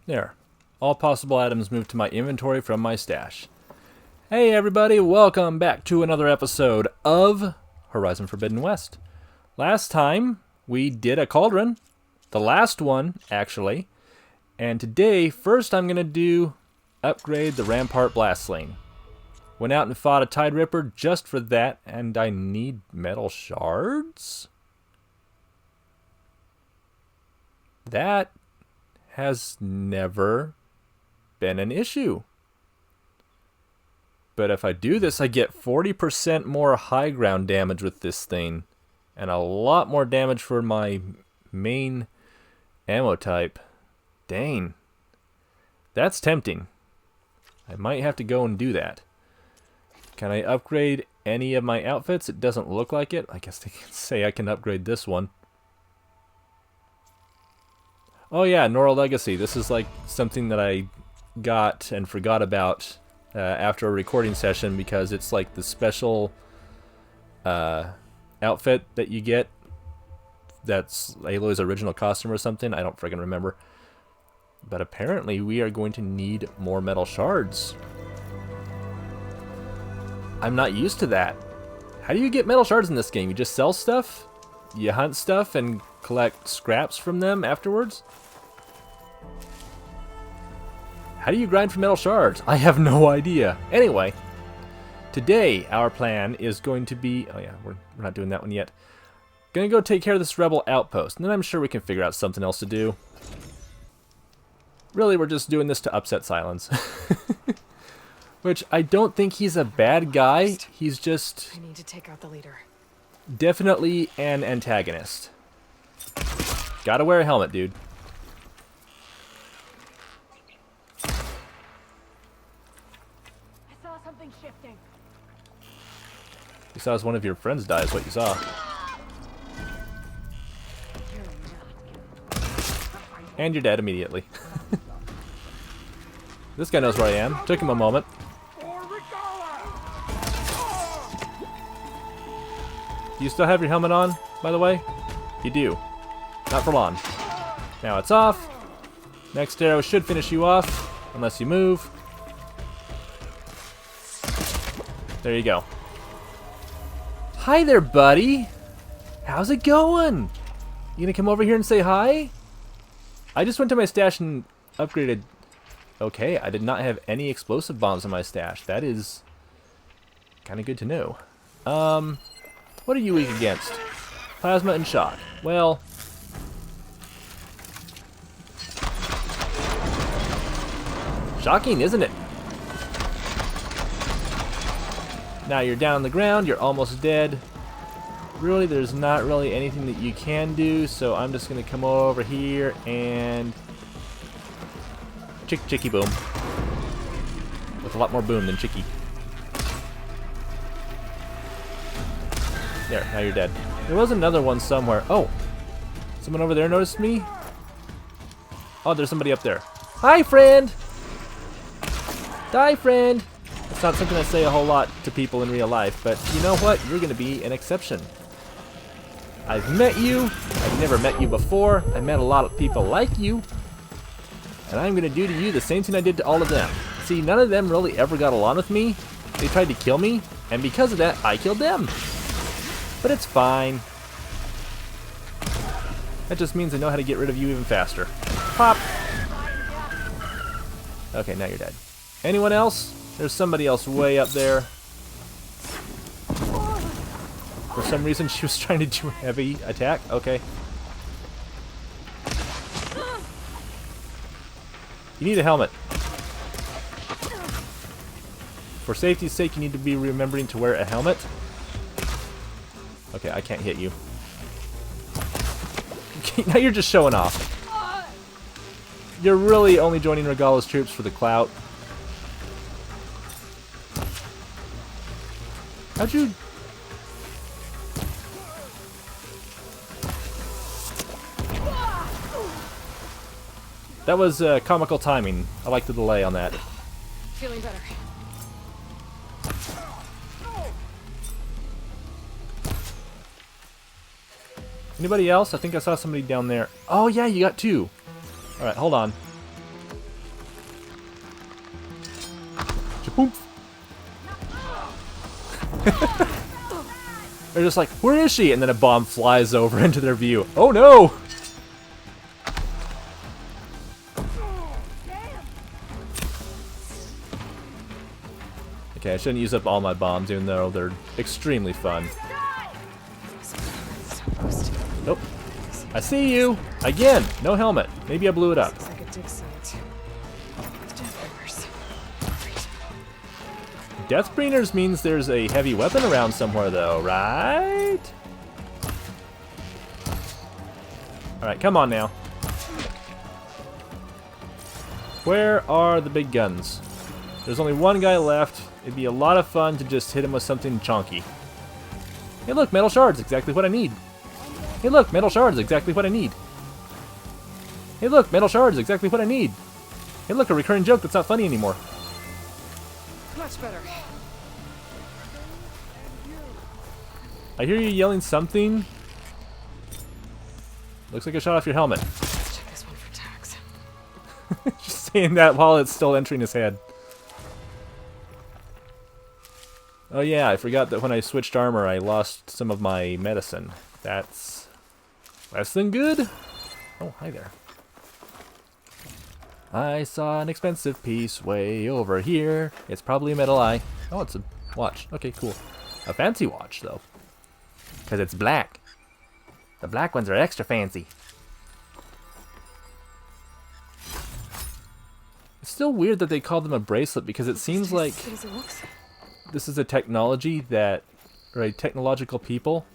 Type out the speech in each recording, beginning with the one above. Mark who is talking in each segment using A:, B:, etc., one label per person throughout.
A: There. All possible items moved to my inventory from my stash. Hey everybody, welcome back to another episode of Horizon Forbidden West. Last time, we did a cauldron. The last one, actually. And today, first I'm going to upgrade the Rampart Blast Sling. Went out and fought a Tide Ripper just for that, and I need metal shards? That has never been an issue. But if I do this, I get 40% more high ground damage with this thing. And a lot more damage for my main ammo type. Dang. That's tempting. I might have to go and do that. Can I upgrade any of my outfits? It doesn't look like it. I guess they can say I can upgrade this one. Oh yeah, Nora Legacy. This is like something that I got and forgot about after a recording session because it's like the special outfit that you get that's Aloy's original costume or something. I don't friggin' remember. But apparently we are going to need more metal shards. I'm not used to that. How do you get metal shards in this game? You just sell stuff? You hunt stuff and collect scraps from them afterwards? How do you grind for metal shards? I have no idea. Anyway, today our plan is going to be... Oh yeah, we're not doing that one yet. Gonna go take care of this rebel outpost, and then I'm sure we can figure out something else to do. Really, we're just doing this to upset Silence. Which, I don't think he's a bad guy. He's just...
B: I need to take out the leader.
A: Definitely an antagonist. Gotta wear a helmet, dude.
B: I saw something shifting.
A: You saw as one of your friends die is what you saw. And you're dead immediately. This guy knows where I am. Took him a moment. Do you still have your helmet on, by the way? You do. Not for long. Now it's off. Next arrow should finish you off, unless you move. There you go. Hi there, buddy. How's it going? You gonna come over here and say hi? I just went to my stash and upgraded... Okay, I did not have any explosive bombs in my stash. That is kind of good to know. What are you weak against? Plasma and shock. Well... Shocking, isn't it? Now you're down on the ground, you're almost dead. Really, there's not really anything that you can do, so I'm just going to come over here and... Chicky boom. With a lot more boom than chicky. There, now you're dead. There was another one somewhere. Oh! Someone over there noticed me? Oh, there's somebody up there. Hi, friend! Die, friend! It's not something I say a whole lot to people in real life, but you know what? You're gonna be an exception. I've met you. I've never met you before. I've met a lot of people like you. And I'm gonna do to you the same thing I did to all of them. See, none of them really ever got along with me. They tried to kill me, and because of that, I killed them. But it's fine. That just means I know how to get rid of you even faster. Pop! Okay, now you're dead. Anyone else? There's somebody else way up there. For some reason, she was trying to do a heavy attack. Okay. You need a helmet. For safety's sake, you need to be remembering to wear a helmet. Okay, I can't hit you. Okay, now you're just showing off. You're really only joining Regala's troops for the clout. How'd you... That was comical timing. I like the delay on that.
B: Feeling better.
A: Anybody else? I think I saw somebody down there. Oh yeah, you got two. Alright, hold on. Chaboomf. They're just like, where is she? And then a bomb flies over into their view. Oh no! Okay, I shouldn't use up all my bombs, even though they're extremely fun. Nope. I see you! Again! No helmet. Maybe I blew it up.
B: Looks like a dig site. Deathbringers.
A: Deathbringers means there's a heavy weapon around somewhere, though, right? Alright, come on now. Where are the big guns? There's only one guy left. It'd be a lot of fun to just hit him with something chunky. Hey look, metal shards, exactly what I need. Hey look, metal shards, exactly what I need. Hey look, metal shards, exactly what I need. Hey look, a recurring joke that's not funny anymore.
B: Much better.
A: I hear you yelling something. Looks like a shot off your helmet.
B: Let's check this one for tags.
A: Just saying that while it's still entering his head. Oh yeah, I forgot that when I switched armor I lost some of my medicine. That's less than good. Oh, hi there. I saw an expensive piece way over here. It's probably a metal eye. Oh, it's a watch. Okay, cool. A fancy watch, though. Because it's black. The black ones are extra fancy. It's still weird that they call them a bracelet because it seems like
B: Good as it looks.
A: this is a technology that, or a technological people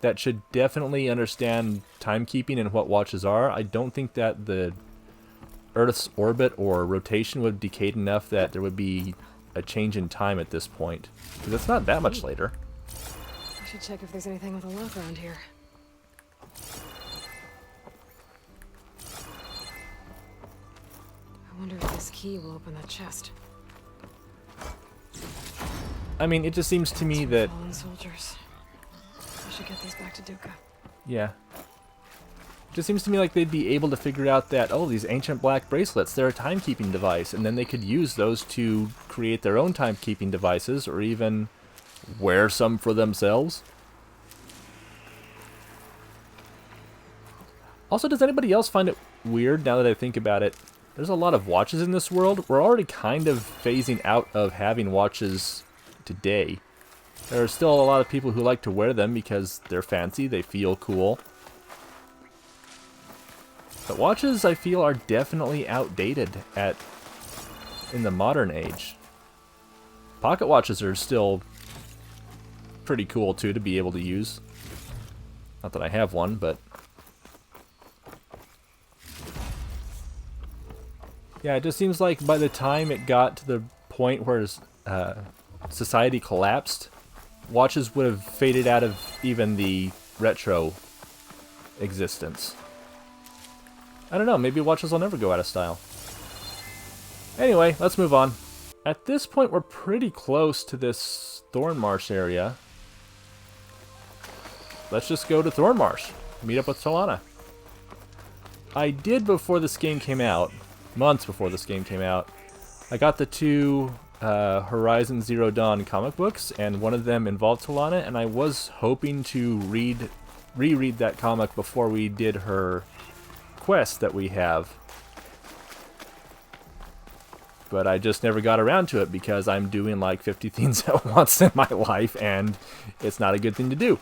A: that should definitely understand timekeeping and what watches are. I don't think that the Earth's orbit or rotation would have decayed enough that there would be a change in time at this point. Because it's not that much later.
B: I should check if there's anything with a lock around here. I wonder if this key will open that chest.
A: I mean, it just seems to me
B: Two
A: that,
B: fallen soldiers. I should get these back to Duca.
A: yeah. It just seems to me like they'd be able to figure out that, oh, these ancient black bracelets, they're a timekeeping device, and then they could use those to create their own timekeeping devices, or even wear some for themselves. Also, does anybody else find it weird, now that I think about it? There's a lot of watches in this world. We're already kind of phasing out of having watches today. There are still a lot of people who like to wear them because they're fancy, they feel cool. But watches, I feel, are definitely outdated in the modern age. Pocket watches are still pretty cool, too, to be able to use. Not that I have one, but... yeah, it just seems like by the time it got to the point where society collapsed, watches would have faded out of even the retro existence. I don't know, maybe watches will never go out of style. Anyway, let's move on. At this point, we're pretty close to this Thornmarsh area. Let's just go to Thornmarsh, meet up with Talana. I did before this game came out, months before this game came out. I got the two Horizon Zero Dawn comic books, and one of them involved Talana, and I was hoping to reread that comic before we did her quest that we have. But I just never got around to it because I'm doing like 50 things at once in my life, and it's not a good thing to do.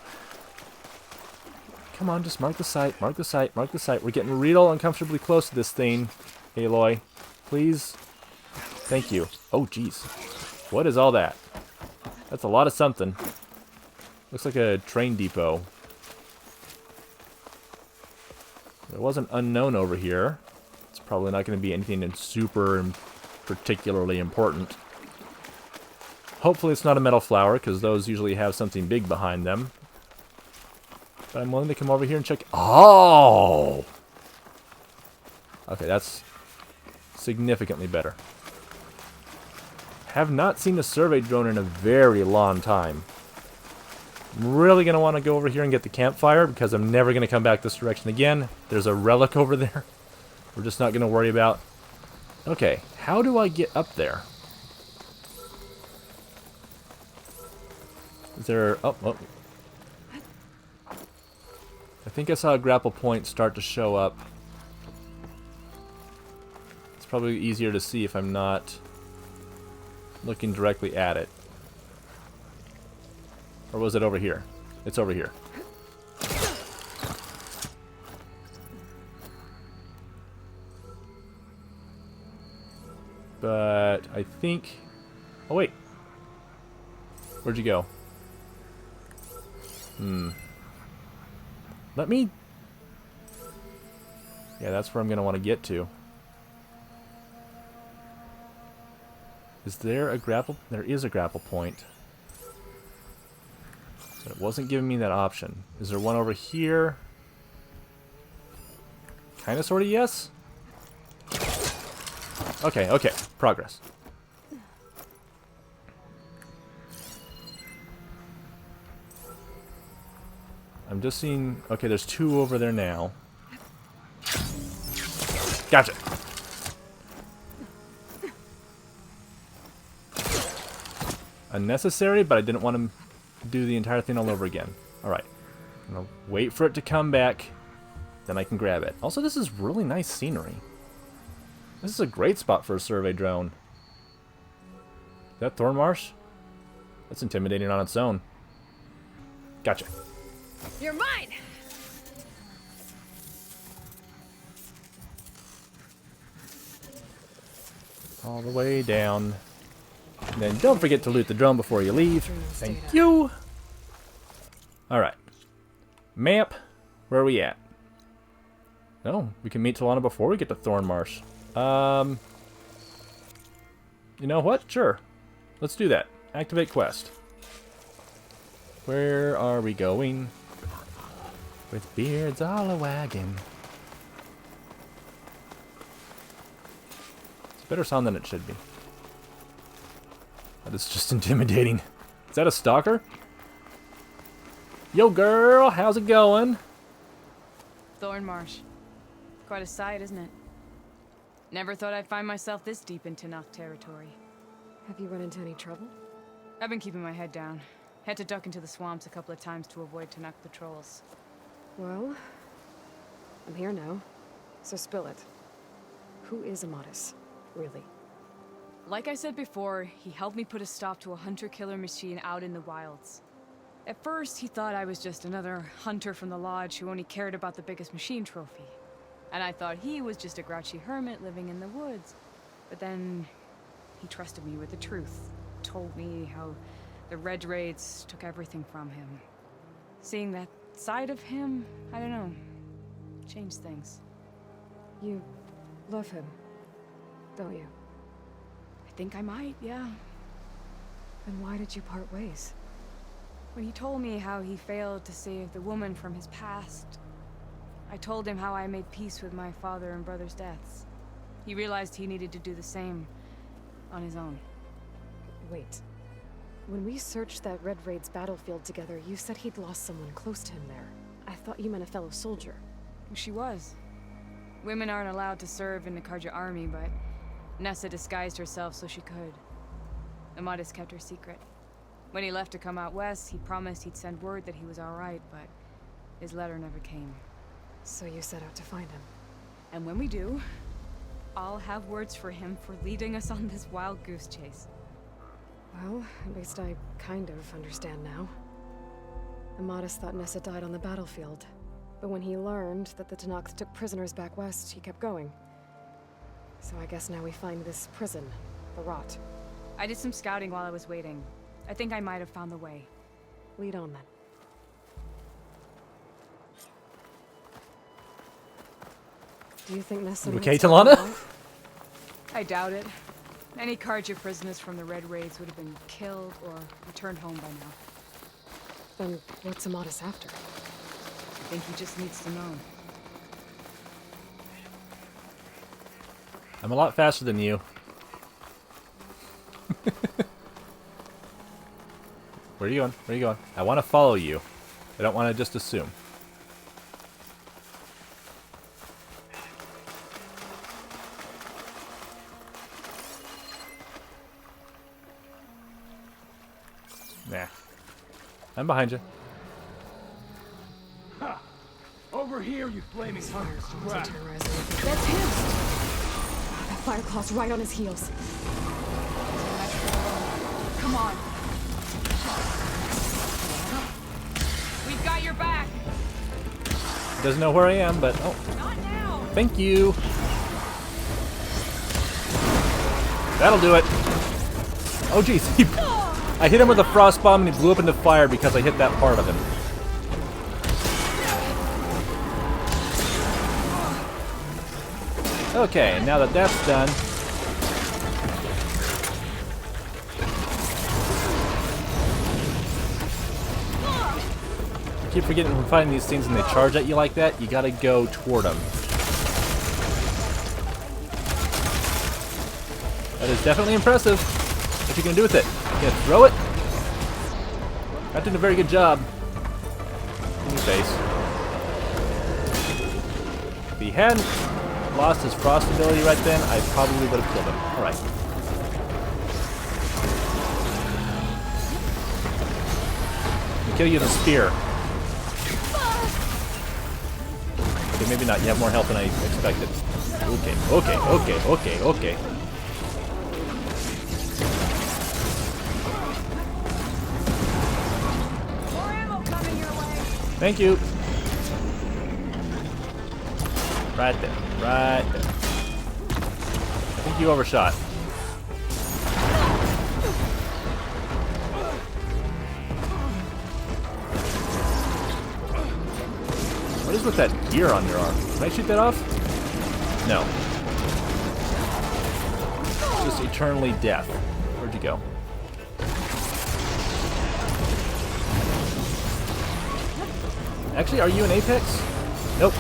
A: Come on, just mark the site, mark the site, mark the site. We're getting real uncomfortably close to this thing, Aloy. Please. Thank you. Oh, jeez. What is all that? That's a lot of something. Looks like a train depot. There was an unknown over here. It's probably not going to be anything super particularly important. Hopefully it's not a metal flower, because those usually have something big behind them. But I'm willing to come over here and check. Oh! Okay, that's significantly better. Have not seen a survey drone in a very long time. I'm really going to want to go over here and get the campfire because I'm never going to come back this direction again. There's a relic over there we're just not going to worry about. Okay, how do I get up there? Is there... Oh, oh. I think I saw a grapple point start to show up. It's probably easier to see if I'm not looking directly at it. Or was it over here? It's over here. But I think... Oh, wait. Where'd you go? Let me... Yeah, that's where I'm going to want to get to. Is there a grapple? There is a grapple point. But it wasn't giving me that option. Is there one over here? Kind of, sort of, yes? Okay, okay. Progress. I'm just seeing... Okay, there's two over there now. Gotcha. Unnecessary, but I didn't want to do the entire thing all over again. Alright. I'm going to wait for it to come back. Then I can grab it. Also, this is really nice scenery. This is a great spot for a survey drone. Is that Thornmarsh? That's intimidating on its own. Gotcha.
B: You're mine!
A: All the way down. And then don't forget to loot the drone before you leave. Thank you. Alright. Map. Where are we at? Oh, we can meet Talana before we get to Thornmarsh. You know what? Sure. Let's do that. Activate quest. Where are we going? With beards all a-wagging. It's a better sound than it should be. That is just intimidating. Is that a stalker? Yo, girl, how's it going?
C: Thornmarsh. Quite a sight, isn't it? Never thought I'd find myself this deep in Tenakth territory.
B: Have you run into any trouble?
C: I've been keeping my head down. Had to duck into the swamps a couple of times to avoid Tenakth patrols.
B: Well, I'm here now, so spill it. Who is Amadis, really?
C: Like I said before, he helped me put a stop to a hunter-killer machine out in the wilds. At first, he thought I was just another hunter from the lodge who only cared about the biggest machine trophy. And I thought he was just a grouchy hermit living in the woods. But then, he trusted me with the truth. Told me how the Red Raids took everything from him. Seeing that side of him, I don't know, changed things.
B: You love him, don't you?
C: I think I might, yeah.
B: Then why did you part ways?
C: When he told me how he failed to save the woman from his past, I told him how I made peace with my father and brother's deaths. He realized he needed to do the same on his own.
B: Wait. When we searched that Red Raid's battlefield together, you said he'd lost someone close to him there. I thought you meant a fellow soldier.
C: She was. Women aren't allowed to serve in the Karja army, but Nessa disguised herself so she could. Amadis kept her secret. When he left to come out west, he promised he'd send word that he was alright, but his letter never came.
B: So you set out to find him.
C: And when we do, I'll have words for him for leading us on this wild goose chase.
B: Well, at least I kind of understand now. Amadis thought Nessa died on the battlefield, but when he learned that the Tenakth took prisoners back west, he kept going. So I guess now we find this prison, the Rot.
C: I did some scouting while I was waiting. I think I might have found the way.
B: Lead on then. Do you think Nessa...
A: You okay,
B: might still
A: Talana?
B: be alive?
C: I doubt it. Any Karja prisoners from the Red Raids would have been killed or returned home by now.
B: Then what's Amadis after?
C: I think he just needs to know.
A: I'm a lot faster than you. Where are you going? Where are you going? I want to follow you. I don't want to just assume. Nah. I'm behind you.
D: Ha! Over here, you flaming hunters! Crap.
B: That's him! That Fireclaw's right on his heels.
C: Come on. We've got your back.
A: He doesn't know where I am, but oh,
C: Not now.
A: thank you. That'll do it. Oh geez, I hit him with a frost bomb and he blew up into fire because I hit that part of him. Okay, now that that's done, I keep forgetting when fighting these things and they charge at you like that, you gotta go toward them. That is definitely impressive. What you gonna do with it? You gonna throw it? Not doing a very good job. In your face. If he hadn't lost his frost ability right then, I probably would have killed him. Alright. I'll kill you with a spear. Okay, maybe not. You have more health than I expected. Okay.
C: More ammo coming your way.
A: Thank you. Right there. I think you overshot. What is with that gear on your arm? Can I shoot that off? No. Just eternally death. Where'd you go? Actually, are you an Apex? Nope.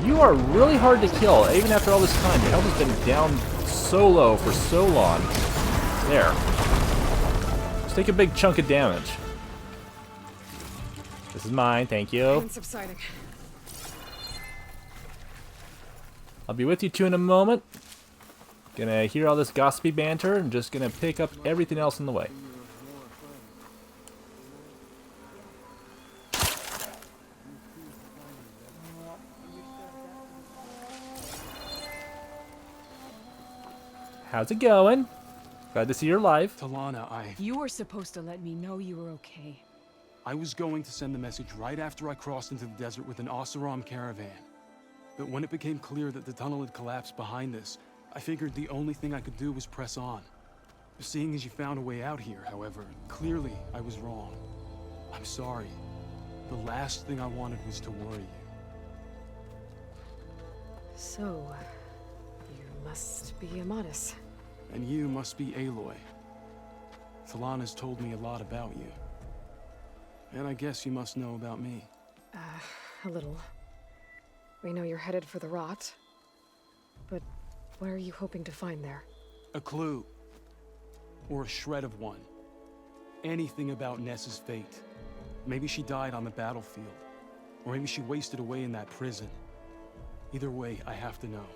A: You are really hard to kill, even after all this time. Your health has been down so low for so long. There. Just take a big chunk of damage. This is mine, thank you.
B: Pain subsiding.
A: I'll be with you two in a moment. Gonna hear all this gossipy banter and just gonna pick up everything else in the way. How's it going? Glad to see you're alive.
D: Talana,
C: You were supposed to let me know you were okay.
D: I was going to send the message right after I crossed into the desert with an Oseram caravan. But when it became clear that the tunnel had collapsed behind us, I figured the only thing I could do was press on. Seeing as you found a way out here, however, clearly I was wrong. I'm sorry. The last thing I wanted was to worry you.
B: So, you must be Amatis.
D: And you must be Aloy. Talana's told me a lot about you. And I guess you must know about me.
B: A little. We know you're headed for the rot. But what are you hoping to find there?
D: A clue. Or a shred of one. Anything about Nessa's fate. Maybe she died on the battlefield. Or maybe she wasted away in that prison. Either way, I have to know.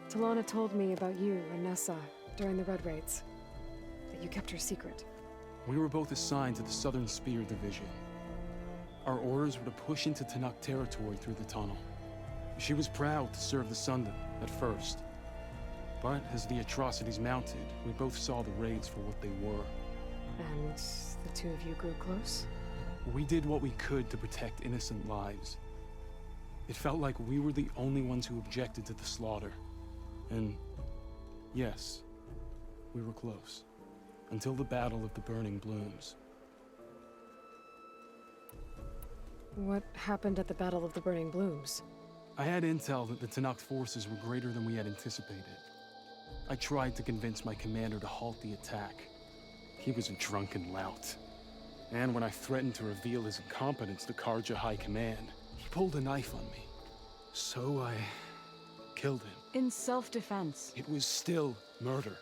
B: Talana told me about you and Nessa during the Red Raids. That you kept her secret.
D: We were both assigned to the Southern Spear Division. Our orders were to push into Tenakth territory through the tunnel. She was proud to serve the Sundom at first. But as the atrocities mounted, we both saw the raids for what they were.
B: And the two of you grew close?
D: We did what we could to protect innocent lives. It felt like we were the only ones who objected to the slaughter. And yes, we were close. Until the Battle of the Burning Blooms.
B: What happened at the Battle of the Burning Blooms?
D: I had intel that the Tenakth forces were greater than we had anticipated. I tried to convince my commander to halt the attack. He was a drunken lout. And when I threatened to reveal his incompetence to Karja High Command, he pulled a knife on me. So I killed him.
C: In self-defense.
D: It was still murder.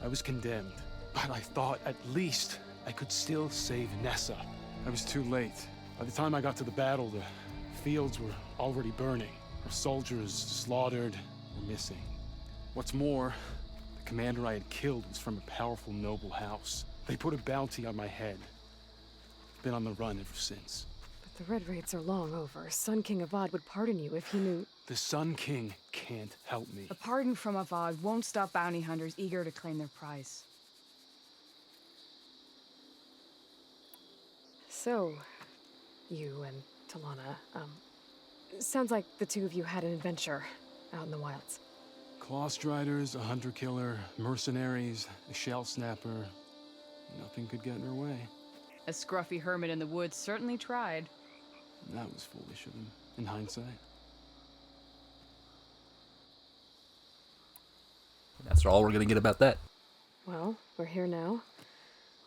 D: I was condemned. But I thought at least I could still save Nessa. I was too late. By the time I got to the battle, the fields were already burning. Our soldiers slaughtered or missing. What's more, the commander I had killed was from a powerful noble house. They put a bounty on my head. Been on the run ever since.
B: But the Red Raids are long over. Sun King Avad would pardon you if he knew...
D: The Sun King can't help me.
C: A pardon from Avad won't stop bounty hunters eager to claim their prize.
B: So, you and Talana, sounds like the two of you had an adventure out in the wilds.
D: Clawstriders, a hunter-killer, mercenaries, a shell snapper. Nothing could get in her way.
C: A scruffy hermit in the woods certainly tried.
D: That was foolish of him, in hindsight.
A: That's all we're gonna get about that.
B: Well, we're here now,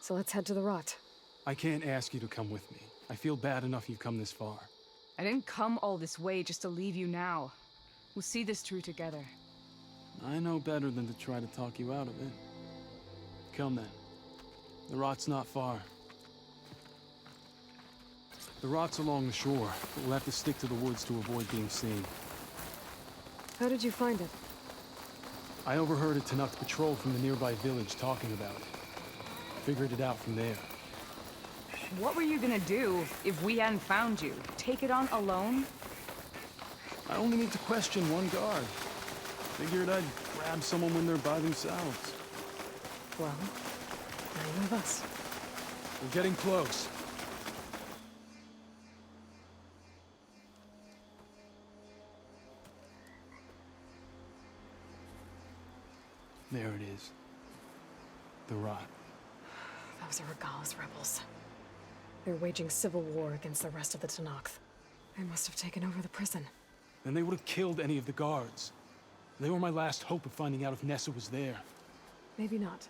B: so let's head to the Rot.
D: I can't ask you to come with me. I feel bad enough you've come this far.
C: I didn't come all this way just to leave you now. We'll see this through together.
D: I know better than to try to talk you out of it. Come then. The Rot's not far. The Rot's along the shore, but we'll have to stick to the woods to avoid being seen.
B: How did you find it?
D: I overheard a Tenakth patrol from the nearby village talking about it. Figured it out from there.
C: What were you gonna do if we hadn't found you? Take it on alone?
D: I only need to question one guard. Figured I'd grab someone when they're by themselves.
B: Well, now you have us.
D: We're getting close. There it is. The Rot.
B: Those are Regal's rebels. They're waging civil war against the rest of the Tenakth. They must have taken over the prison.
D: Then they would have killed any of the guards. They were my last hope of finding out if Nessa was there.
B: Maybe not.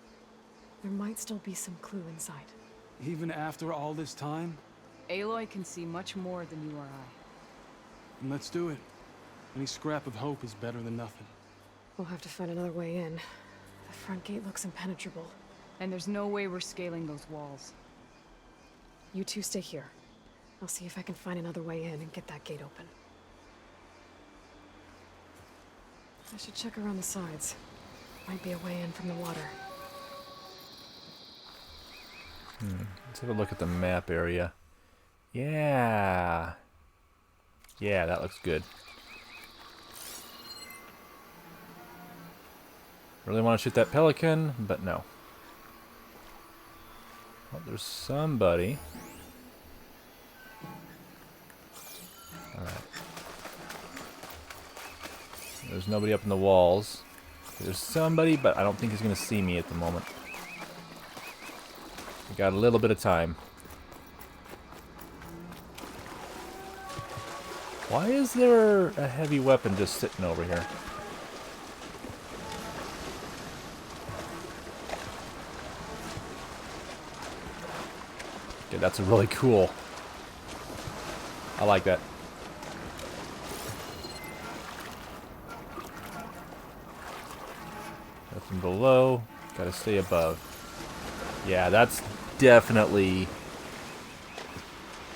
B: There might still be some clue inside.
D: Even after all this time?
C: Aloy can see much more than you or I.
D: And let's do it. Any scrap of hope is better than nothing.
B: We'll have to find another way in. The front gate looks impenetrable.
C: And there's no way we're scaling those walls.
B: You two stay here. I'll see if I can find another way in and get that gate open. I should check around the sides. Might be a way in from the water.
A: Let's have a look at the map area. Yeah. Yeah, that looks good. Really want to shoot that pelican, but no. Well, there's somebody. Alright. There's nobody up in the walls. There's somebody, but I don't think he's going to see me at the moment. We got a little bit of time. Why is there a heavy weapon just sitting over here? Okay, that's really cool. I like that. Nothing below. Gotta stay above. Yeah, that's definitely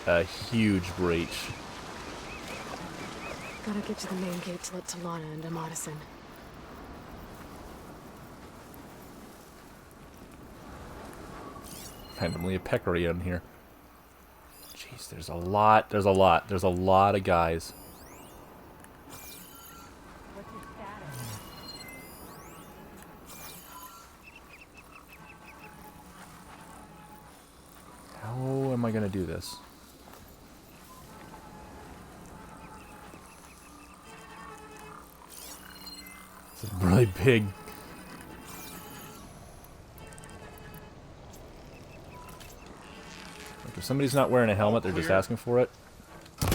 A: a huge breach.
B: Gotta get to the main gate to let Talana and Amadis in.
A: Randomly a peccary in here. Jeez, there's a lot. There's a lot of guys. How am I gonna do this? It's really big. Like if somebody's not wearing a helmet, they're just asking for it.
B: Might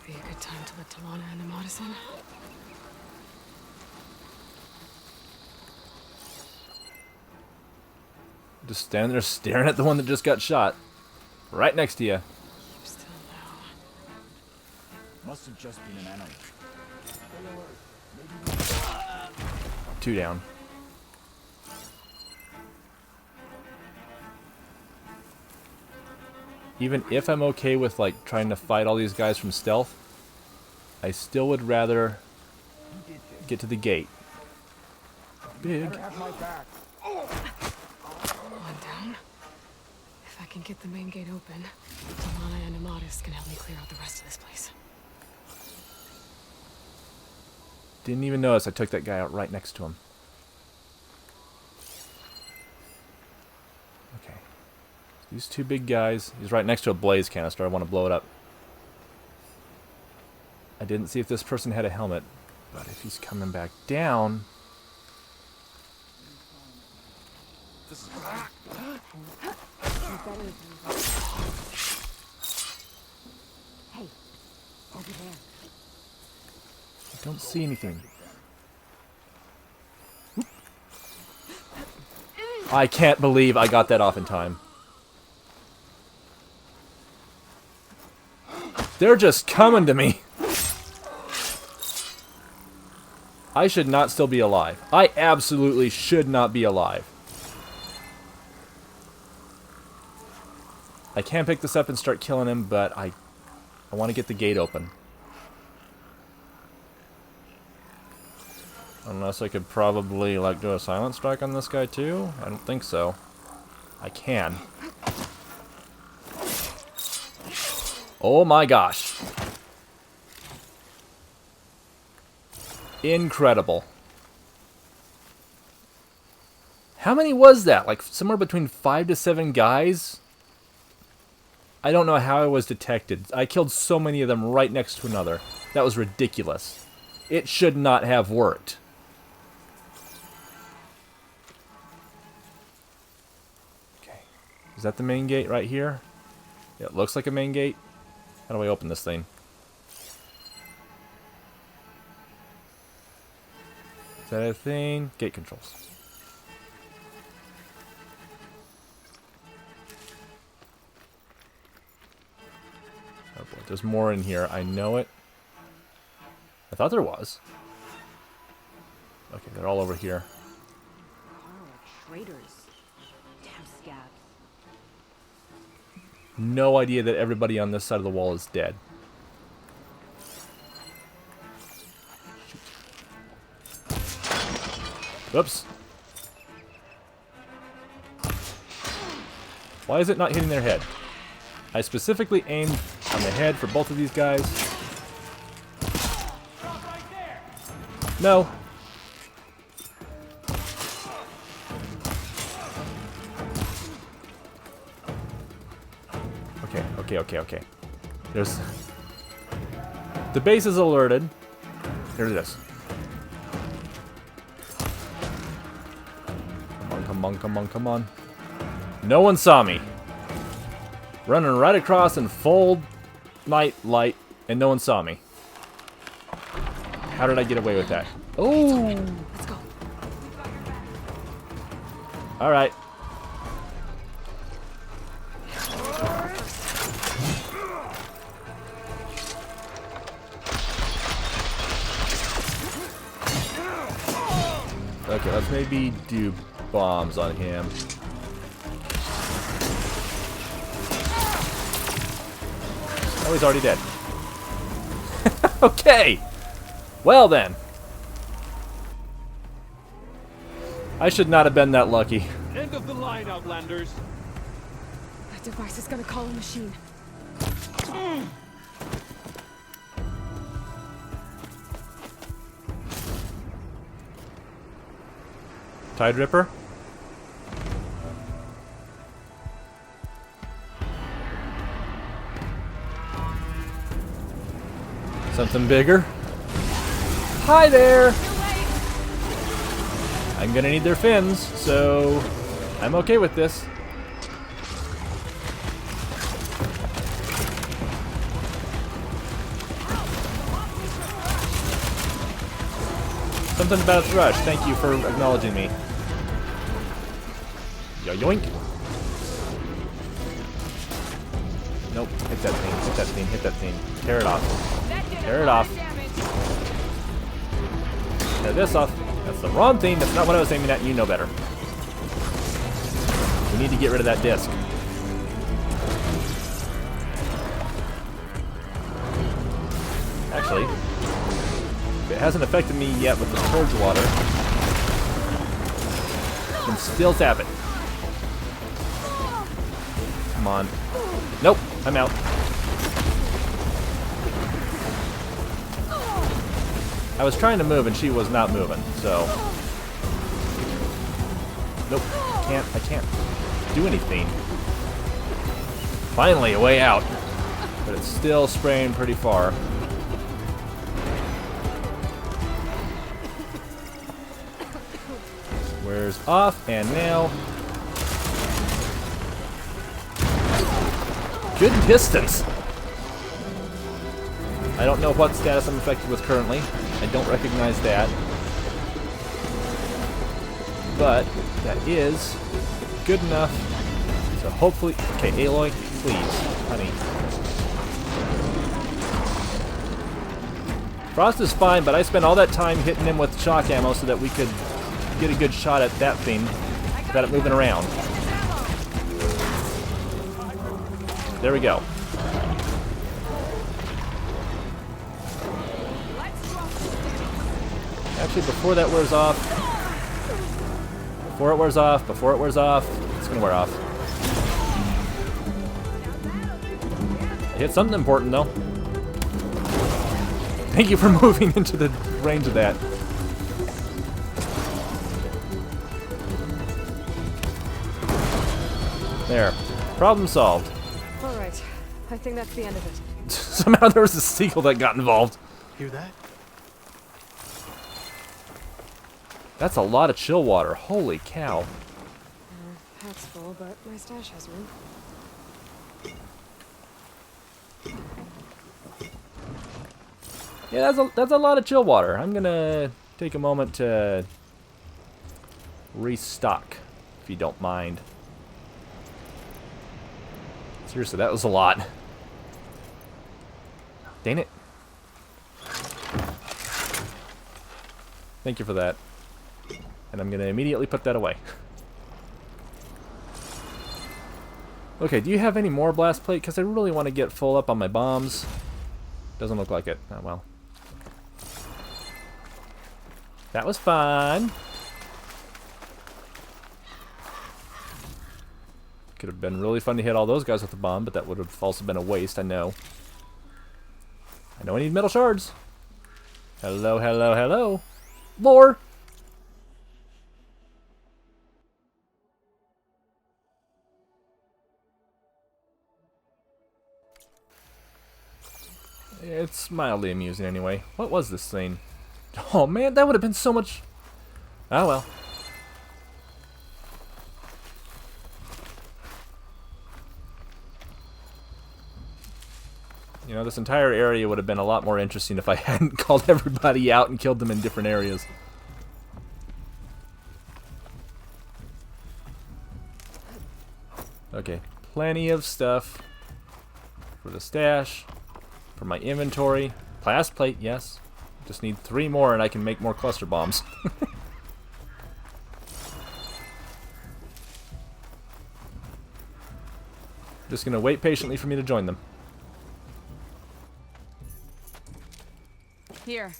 B: be a good time to let Talana and Amadis in.
A: Just standing there staring at the one that just got shot. Right next to you.
B: Still low.
E: Must have just been an enemy.
A: 2 down. Even if I'm okay with like trying to fight all these guys from stealth, I still would rather get to the gate. big.
B: One down. If I can get the main gate open, Delana and Amatis can help me clear out the rest of this place.
A: Didn't even notice I took that guy out right next to him. Okay. These two big guys. He's right next to a blaze canister. I want to blow it up. I didn't see if this person had a helmet, but if he's coming back down...
E: Hey, over there.
A: I don't see anything. I can't believe I got that off in time. They're just coming to me. I should not still be alive. I absolutely should not be alive. I can pick this up and start killing him, but I want to get the gate open. Unless I could probably, like, do a silent strike on this guy, too? I don't think so. I can. Oh my gosh. Incredible. How many was that? Like, somewhere between 5 to 7 guys? I don't know how I was detected. I killed so many of them right next to another. That was ridiculous. It should not have worked. Okay. Is that the main gate right here? Yeah, it looks like a main gate. How do I open this thing? Is that a thing? Gate controls. Oh boy, there's more in here. I know it. I thought there was. Okay, they're all over here.
E: Oh, traitors. Damn scabs.
A: No idea that everybody on this side of the wall is dead. Oops. Why is it not hitting their head? I specifically aimed on the head for both of these guys. No. Okay. There's... The base is alerted. Here it is. Come on. No one saw me. Running right across in full night light, and no one saw me. How did I get away with that? Oh!
B: Let's go.
A: Alright. Okay, let's maybe do bombs on him. Oh, he's already dead. Okay! Well then. I should not have been that lucky.
D: End of the line, Outlanders.
B: That device is gonna call a machine.
A: Tide Ripper? Something bigger? Hi there! I'm gonna need their fins, so I'm okay with this. Something about a thrush. Thank you for acknowledging me. Yoink. Nope. Hit that thing. Tear it off. Tear it off. Tear this off. That's the wrong thing. That's not what I was aiming at. You know better. We need to get rid of that disc. Actually, if it hasn't affected me yet with the purge water, Can still tap it. Come on. Nope, I'm out. I was trying to move and she was not moving, so. Nope, I can't do anything. Finally, a way out. But it's still spraying pretty far. Wears off, and now. Good distance. I don't know what status I'm infected with currently. I don't recognize that. But that is good enough. So hopefully, okay, Aloy, please, honey. Frost is fine, but I spent all that time hitting him with shock ammo so that we could get a good shot at that thing without it moving around. There we go. Actually, before that wears off, before it wears off, it's gonna wear off. I hit something important though. Thank you for moving into the range of that. There. Problem solved.
B: Alright, I think that's the end of it.
A: Somehow there was a seagull that got involved.
D: Hear that?
A: That's a lot of chill water. Holy cow.
B: Pack's full, but my stash has room.
A: Yeah, that's a lot of chill water. I'm gonna take a moment to restock, if you don't mind. Seriously, that was a lot. Dang it. Thank you for that. And I'm gonna immediately put that away. Okay, do you have any more blast plate? Because I really want to get full up on my bombs. Doesn't look like it. Oh well. That was fun. Could have been really fun to hit all those guys with the bomb, but that would have also been a waste, I know. I know I need metal shards. Hello, hello, hello. More! It's mildly amusing anyway. What was this thing? Oh man, that would have been so much... Oh well. You know, this entire area would have been a lot more interesting if I hadn't called everybody out and killed them in different areas. Okay, plenty of stuff for the stash, for my inventory. Blast plate, yes. Just need 3 more and I can make more cluster bombs. Just gonna wait patiently for me to join them.
C: Here.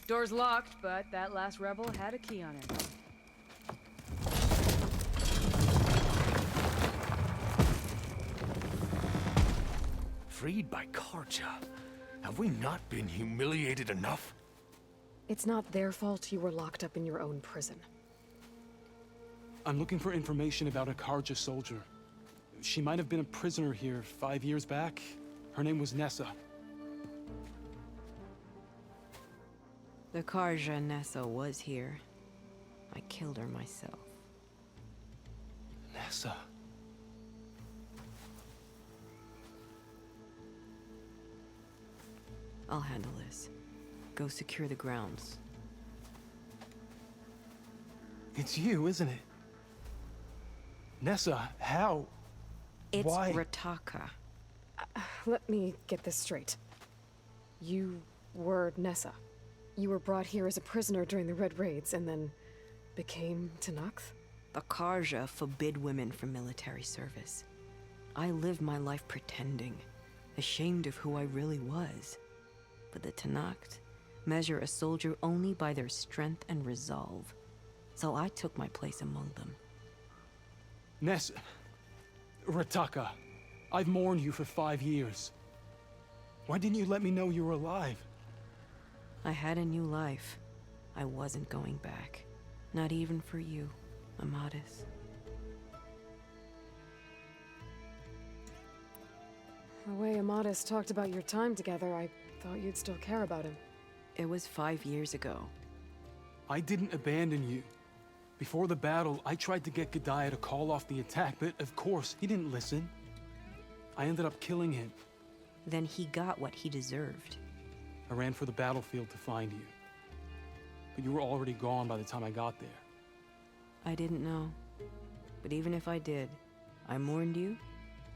C: Door's locked, but that last rebel had a key on it.
F: Freed by Carja. Have we not been humiliated enough?
B: It's not their fault you were locked up in your own prison.
D: I'm looking for information about a Carja soldier. She might have been a prisoner here 5 years back. Her name was Nessa.
E: The Carja Nessa was here. I killed her myself.
D: Nessa.
E: I'll handle this. Go secure the grounds.
D: It's you, isn't it? Nessa, how?
E: It's
D: Why?
E: Rataka.
B: Let me get this straight. You were Nessa. You were brought here as a prisoner during the Red Raids and then became Tenakth?
E: The Carja forbid women from military service. I lived my life pretending, ashamed of who I really was. But the Tenakth measure a soldier only by their strength and resolve. so I took my place among them.
D: Ness... Rataka, I've mourned you for 5 years. Why didn't you let me know you were alive?
E: I had a new life. I wasn't going back. Not even for you, Amadis.
B: The way Amadis talked about your time together, I thought you'd still care about him.
E: It was 5 years ago.
D: I didn't abandon you. Before the battle, I tried to get Godiah to call off the attack, but of course, he didn't listen. I ended up killing him.
E: Then he got what he deserved.
D: I ran for the battlefield to find you. But you were already gone by the time I got there.
E: I didn't know. But even if I did, I mourned you,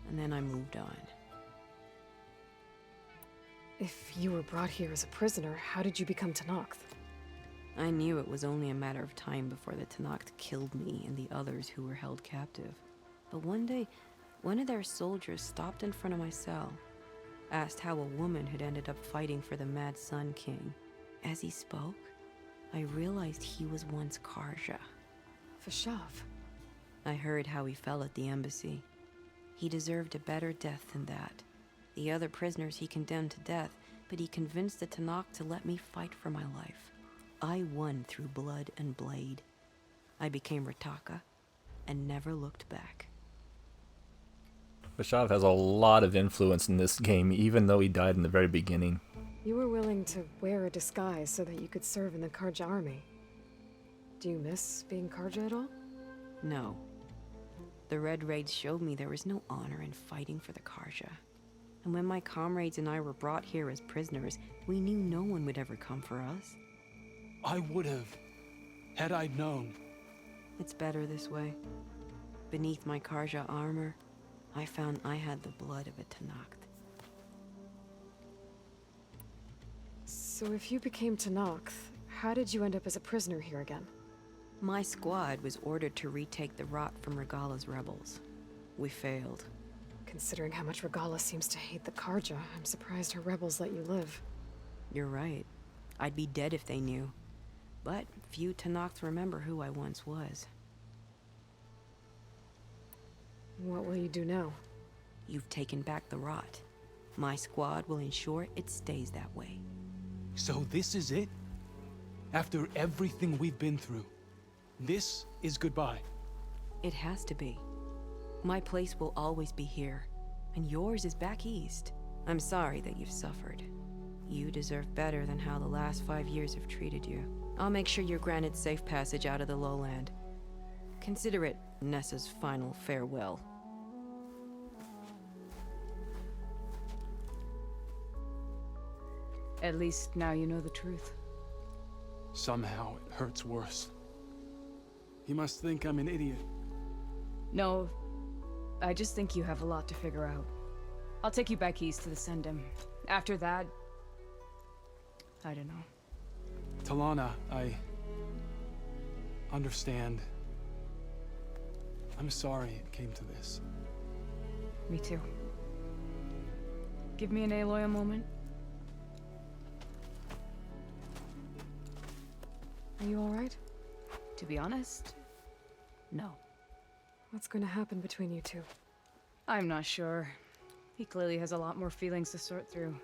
E: and then I moved on.
B: If you were brought here as a prisoner, how did you become Tenakth?
E: I knew it was only a matter of time before the Tenakth killed me and the others who were held captive. But one day, one of their soldiers stopped in front of my cell, asked how a woman had ended up fighting for the Mad Sun King. As he spoke, I realized he was once Karja.
B: Vashav.
E: I heard how he fell at the embassy. He deserved a better death than that. The other prisoners he condemned to death, but he convinced the Tenakth to let me fight for my life. I won through blood and blade. I became Rataka and never looked back.
A: Vashav has a lot of influence in this game, even though he died in the very beginning.
B: You were willing to wear a disguise so that you could serve in the Karja army. Do you miss being Karja at all?
E: No. The Red Raids showed me there was no honor in fighting for the Karja. And when my comrades and I were brought here as prisoners, we knew no one would ever come for us.
D: I would have, had I known.
E: It's better this way. Beneath my Karja armor, I found I had the blood of a Tenakth.
B: So if you became Tenakth, how did you end up as a prisoner here again?
E: My squad was ordered to retake the Rot from Regala's rebels. We failed.
B: Considering how much Regala seems to hate the Karja, I'm surprised her rebels let you live.
E: You're right. I'd be dead if they knew. But few Tenakths remember who I once was.
B: What will you do now?
E: You've taken back the Rot. My squad will ensure it stays that way.
D: So this is it? After everything we've been through, this is goodbye.
E: It has to be. My place will always be here, and yours is back east. I'm sorry that you've suffered. You deserve better than how the last 5 years have treated you. I'll make sure you're granted safe passage out of the lowland. Consider it Nessa's final farewell.
C: At least now you know the truth.
D: Somehow it hurts worse. He must think I'm an idiot.
C: No, I just think you have a lot to figure out. I'll take you back east to the Sendem. After that, I don't know.
D: Talana, I understand. I'm sorry it came to this.
C: Me too. Give me an Aloy a moment.
B: Are you alright?
C: To be honest, no.
B: What's going to happen between you two?
C: I'm not sure. He clearly has a lot more feelings to sort through.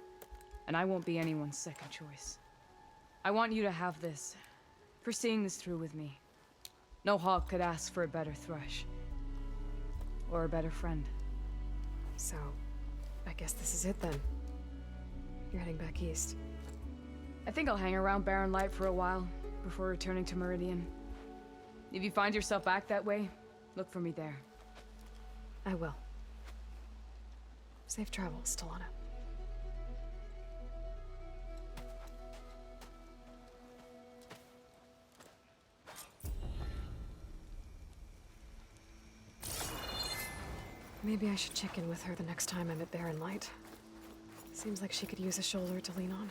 C: And I won't be anyone's second choice. I want you to have this, for seeing this through with me. No hawk could ask for a better thrush. Or a better friend.
B: So, I guess this is it then. You're heading back east.
C: I think I'll hang around Barren Light for a while, before returning to Meridian. If you find yourself back that way, look for me there.
B: I will. Safe travels, Talana. Maybe I should check in with her the next time I'm at Barren Light. Seems like she could use a shoulder to lean on.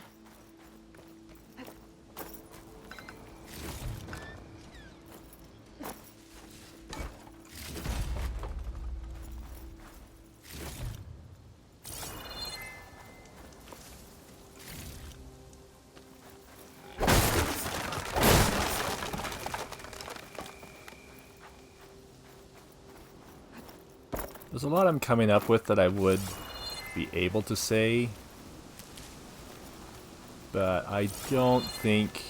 A: There's a lot I'm coming up with that I would be able to say, but I don't think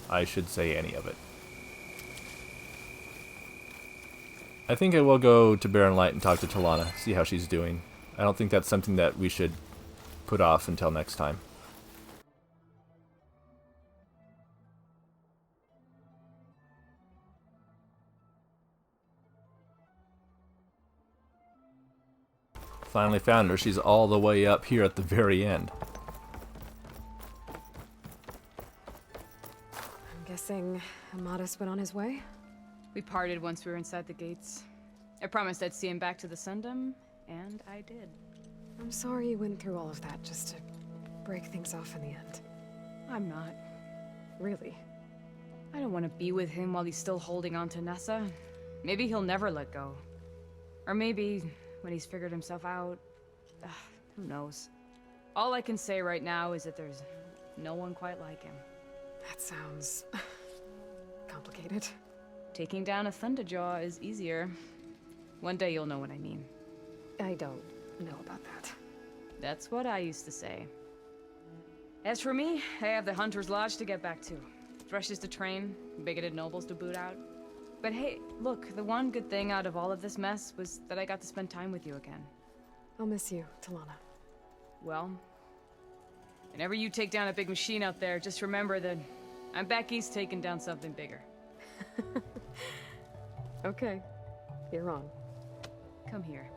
A: I should say any of it. I think I will go to Barren Light and talk to Talana, see how she's doing. I don't think that's something that we should put off until next time. Finally found her. She's all the way up here at the very end.
B: I'm guessing Amadis went on his way?
C: We parted once we were inside the gates. I promised I'd see him back to the Sundom, and I did.
B: I'm sorry you went through all of that just to break things off in the end.
C: I'm not.
B: Really?
C: I don't want to be with him while he's still holding on to Nessa. Maybe he'll never let go. Or maybe when he's figured himself out. Who knows? All I can say right now is that there's no one quite like him.
B: That sounds complicated.
C: Taking down a Thunderjaw is easier. One day you'll know what I mean.
B: I don't know about that.
C: That's what I used to say. As for me, I have the Hunter's Lodge to get back to. Thrushes to train, bigoted nobles to boot out. But hey, look, the one good thing out of all of this mess was that I got to spend time with you again.
B: I'll miss you, Talana.
C: Well, whenever you take down a big machine out there, just remember that I'm back east taking down something bigger.
B: Okay, you're on.
C: Come here.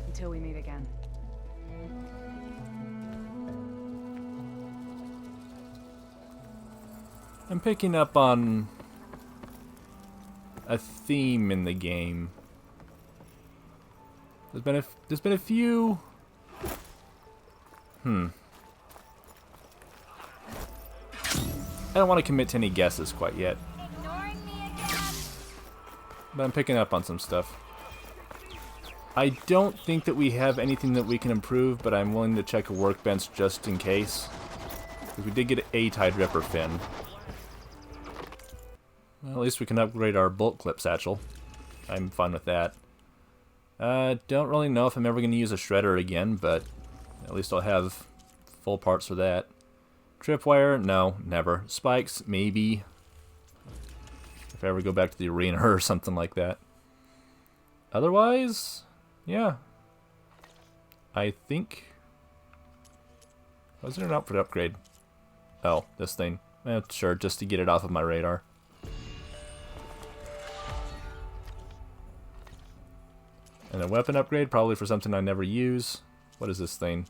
C: Until we meet again.
A: I'm picking up on a theme in the game. There's been a few. I don't want to commit to any guesses quite yet. But I'm picking up on some stuff. I don't think that we have anything that we can improve, but I'm willing to check a workbench just in case. Because we did get a Tide Ripper fin. Well, at least we can upgrade our bolt clip satchel. I'm fine with that. Don't really know if I'm ever going to use a shredder again, but at least I'll have full parts for that. Tripwire? No, never. Spikes? Maybe. If I ever go back to the arena or something like that. Otherwise, yeah. I think... Was there an outfit upgrade? Oh, this thing. Sure, just to get it off of my radar. And a weapon upgrade, probably for something I never use. What is this thing?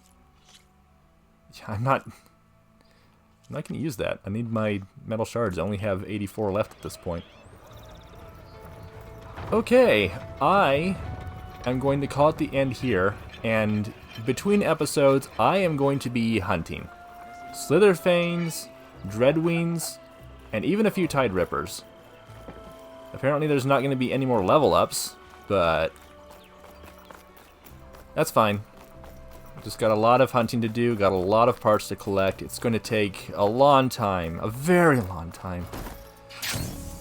A: I'm not going to use that. I need my metal shards. I only have 84 left at this point. Okay, I am going to call it the end here. And between episodes, I am going to be hunting Slitherfanes, Dreadwings, and even a few Tide Rippers. Apparently there's not going to be any more level ups, but that's fine. Just got a lot of hunting to do, got a lot of parts to collect. It's going to take a long time, a very long time,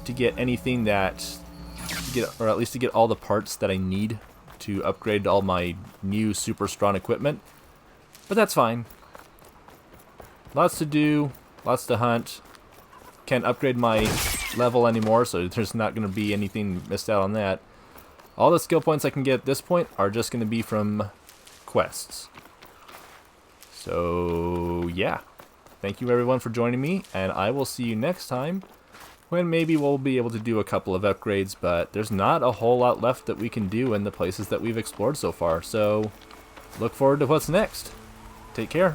A: to get anything that, or at least to get all the parts that I need to upgrade all my new super strong equipment. But that's fine. Lots to do, lots to hunt. Can't upgrade my level anymore, so there's not going to be anything missed out on that. All the skill points I can get at this point are just going to be from quests. So, yeah. Thank you everyone for joining me, and I will see you next time when maybe we'll be able to do a couple of upgrades, but there's not a whole lot left that we can do in the places that we've explored so far, so look forward to what's next. Take care.